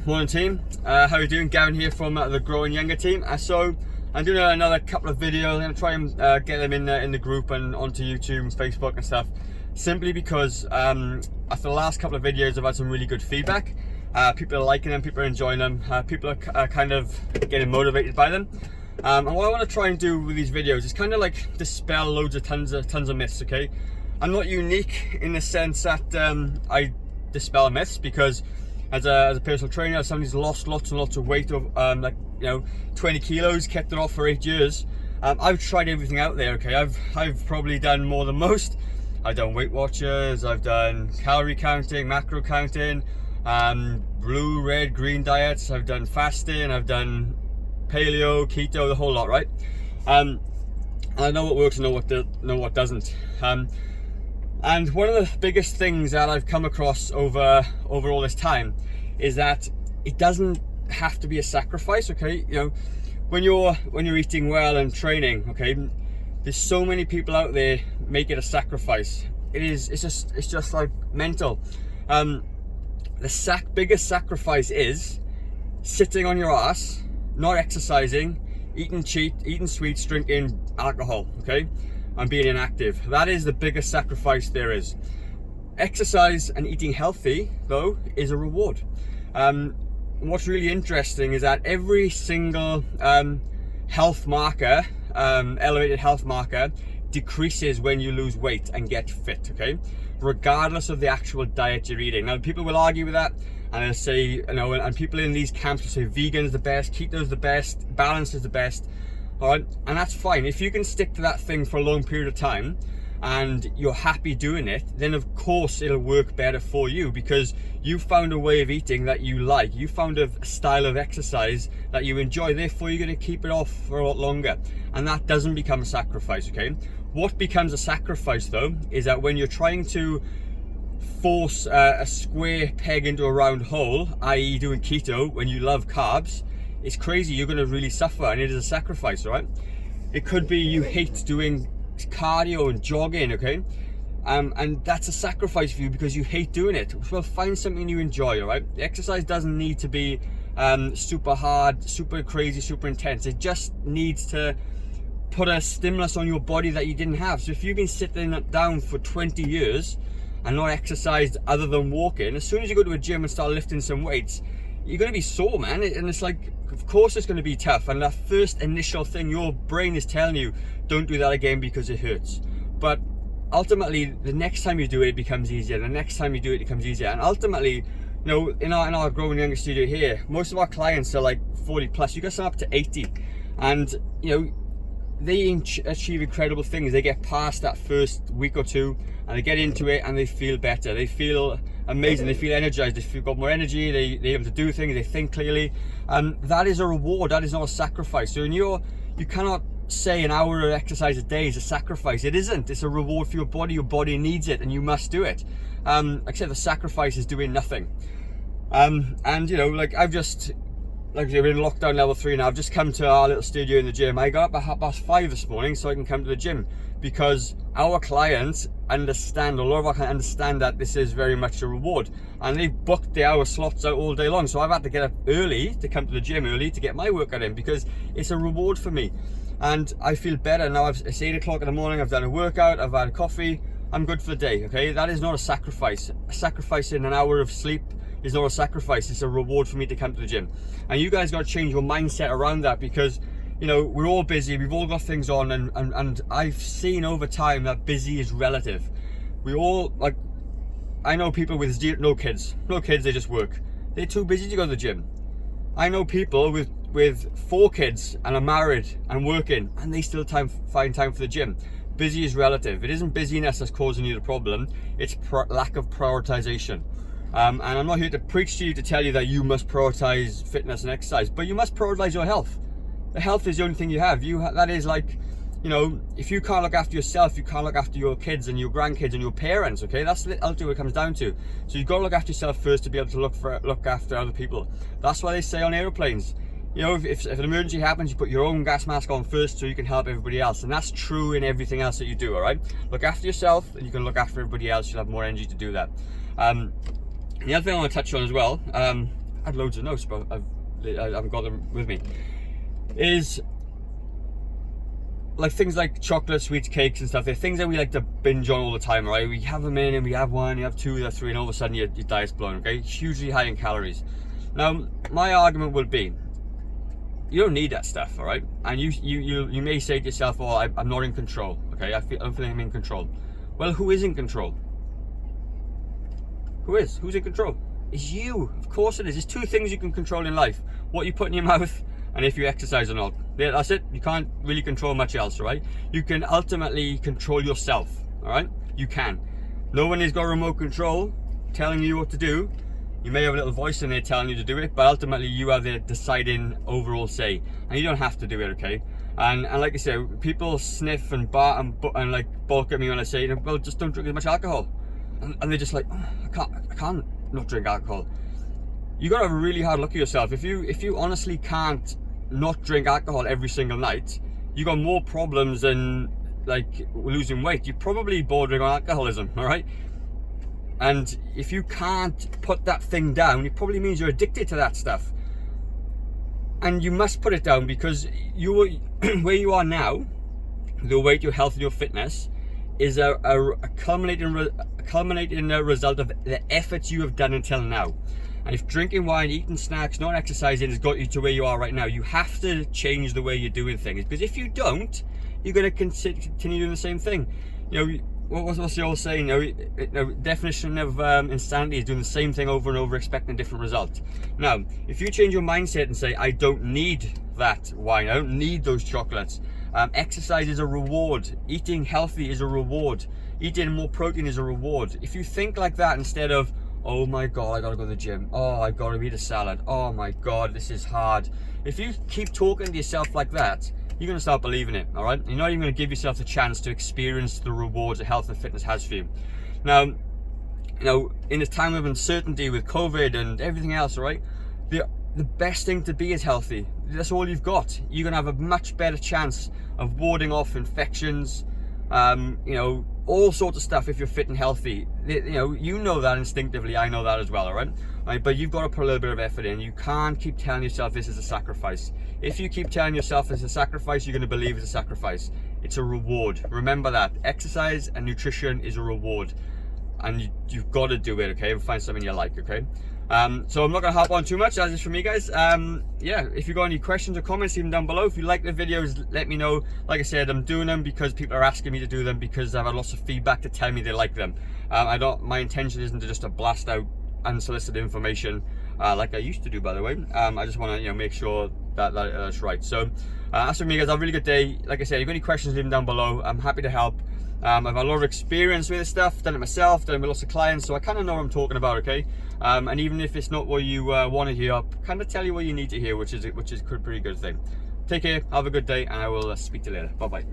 Morning team, how are you doing? Gavin here from the Growing Younger team. So I'm doing another couple of videos. I'm going to try and get them in the group and onto YouTube and Facebook and stuff, simply because after the last couple of videos I've had some really good feedback. People are liking them, people are enjoying them, people are kind of getting motivated by them. And what I want to try and do with these videos is kind of like dispel loads of tons of myths. Okay, I'm not unique in the sense that I dispel myths, because as a personal trainer, as somebody who's lost lots and lots of weight, of 20 kilos, kept it off for 8 years. I've tried everything out there. Okay, I've probably done more than most. I've done Weight Watchers, I've done calorie counting, macro counting, blue, red, green diets. I've done fasting, I've done paleo, keto, the whole lot, right? I know what works and know what doesn't. And one of the biggest things that I've come across over all this time is that it doesn't have to be a sacrifice. Okay, when you're eating well and training, okay, there's so many people out there make it a sacrifice. It's just like mental. The biggest sacrifice is sitting on your ass, not exercising, eating sweets, drinking alcohol, okay, and being inactive. That is the biggest sacrifice there is. Exercise and eating healthy, though, is a reward. What's really interesting is that every single health marker, elevated health marker, decreases when you lose weight and get fit, okay, regardless of the actual diet you're eating. Now, people will argue with that, and they'll say, and people in these camps will say vegan is the best, keto is the best, balance is the best. All right, and that's fine. If you can stick to that thing for a long period of time and you're happy doing it, then of course it'll work better for you, because you found a way of eating that you like. You found a style of exercise that you enjoy. Therefore, you're going to keep it off for a lot longer. And that doesn't become a sacrifice, okay? What becomes a sacrifice, though, is that when you're trying to force a square peg into a round hole, i.e. doing keto when you love carbs, it's crazy. You're going to really suffer, and it is a sacrifice, right? It could be you hate doing cardio and jogging, okay, and that's a sacrifice for you because you hate doing it. Well, find something you enjoy. All right, the exercise doesn't need to be super hard, super crazy, super intense. It just needs to put a stimulus on your body that you didn't have. So if you've been sitting down for 20 years and not exercised other than walking, as soon as you go to a gym and start lifting some weights, you're going to be sore, man. And it's like, of course it's going to be tough. And that first initial thing, your brain is telling you, don't do that again because it hurts. But ultimately, the next time you do it, it becomes easier. The next time you do it, it becomes easier. And ultimately, in our Growing Younger studio here, most of our clients are like 40 plus. You get some up to 80. And, they achieve incredible things. They get past that first week or two and they get into it and they feel better. They feel amazing. They feel energized. They feel got more energy. They're able to do things. They think clearly. That is a reward. That is not a sacrifice. So you cannot say an hour of exercise a day is a sacrifice. It isn't. It's a reward for your body. Your body needs it and you must do it. Like I said, the sacrifice is doing nothing. Like we're in lockdown level 3 now. I've just come to our little studio in the gym. I got up at 5:30 this morning so I can come to the gym, because our clients understand, a lot of our clients understand that this is very much a reward, and they've booked the hour slots out all day long. So I've had to get up early to come to the gym early to get my workout in, because it's a reward for me. And I feel better now. It's 8 o'clock in the morning. I've done a workout. I've had a coffee. I'm good for the day, okay? That is not a sacrifice. Sacrificing an hour of sleep is not a sacrifice. It's a reward for me to come to the gym. And you guys got to change your mindset around that, because we're all busy, we've all got things on, and I've seen over time that busy is relative. We all, like, I know people with no kids, they just work. They're too busy to go to the gym. I know people with 4 kids and are married and working, and they still find time for the gym. Busy is relative. It isn't busyness that's causing you the problem, it's lack of prioritization. And I'm not here to preach to you to tell you that you must prioritize fitness and exercise, but you must prioritize your health. The health is the only thing you have. That is like, if you can't look after yourself, you can't look after your kids and your grandkids and your parents, okay? That's ultimately what it comes down to. So you've got to look after yourself first to be able to look after other people. That's why they say on airplanes, if an emergency happens, you put your own gas mask on first so you can help everybody else. And that's true in everything else that you do, all right? Look after yourself and you can look after everybody else. You'll have more energy to do that. The other thing I want to touch on as well, had loads of notes, but I haven't got them with me. Is like things like chocolate, sweets, cakes and stuff. They're things that we like to binge on all the time, right? We have them in and we have one, you have two, you have three, and all of a sudden your diet's blown, okay? Hugely high in calories. Now, my argument would be, you don't need that stuff, all right? And you may say to yourself, oh, I'm not in control, okay? I don't feel I'm in control. Well, who is in control? Who is? Who's in control? It's you. Of course it is. There's two things you can control in life. What you put in your mouth and if you exercise or not. That's it. You can't really control much else, right? You can ultimately control yourself, all right? You can. No one has got remote control telling you what to do. You may have a little voice in there telling you to do it, but ultimately you have the deciding overall say, and you don't have to do it, okay? And like I said, people sniff and bar and like balk at me when I say, well, just don't drink as much alcohol, and they're just like, oh, I can't not drink alcohol. You got to have a really hard look at yourself. If you honestly can't not drink alcohol every single night, you got more problems than like losing weight. You're probably bordering on alcoholism, all right? And if you can't put that thing down, it probably means you're addicted to that stuff. And you must put it down, because where you are now, the weight, your health, and your fitness is a culminating result of the efforts you have done until now. And if drinking wine, eating snacks, not exercising has got you to where you are right now, you have to change the way you're doing things. Because if you don't, you're going to continue doing the same thing. You know, what's the old saying? Definition of insanity is doing the same thing over and over, expecting a different result. Now, if you change your mindset and say, I don't need that wine, I don't need those chocolates. Exercise is a reward. Eating healthy is a reward. Eating more protein is a reward. If you think like that instead of, oh my God, I gotta go to the gym. Oh, I gotta eat a salad. Oh my God, this is hard. If you keep talking to yourself like that, you're gonna start believing it, all right? You're not even gonna give yourself the chance to experience the rewards that health and fitness has for you. Now, you know, in this time of uncertainty with COVID and everything else, all right? The best thing to be is healthy. That's all you've got. You're gonna have a much better chance of warding off infections, you know, all sorts of stuff if you're fit and healthy. You know that instinctively. I know that as well, all right? But you've got to put a little bit of effort in. You can't keep telling yourself this is a sacrifice. If you keep telling yourself it's a sacrifice, you're going to believe it's a sacrifice. It's a reward. Remember that. Exercise and nutrition is a reward. And you've got to do it, okay? And find something you like, okay? So I'm not going to harp on too much. That's it for me, guys. Yeah, if you've got any questions or comments, leave them down below. If you like the videos, let me know. Like I said, I'm doing them because people are asking me to do them, because I've had lots of feedback to tell me they like them. My intention isn't to just blast out unsolicited information like I used to do, by the way. I just want to make sure that's right. So that's for me, guys. Have a really good day. Like I said, if you've got any questions, leave them down below. I'm happy to help. I've had a lot of experience with this stuff, done it myself, done it with lots of clients, so I kind of know what I'm talking about, okay? And even if it's not what you want to hear, I'll kind of tell you what you need to hear, which is a pretty good thing. Take care, have a good day, and I will speak to you later. Bye-bye.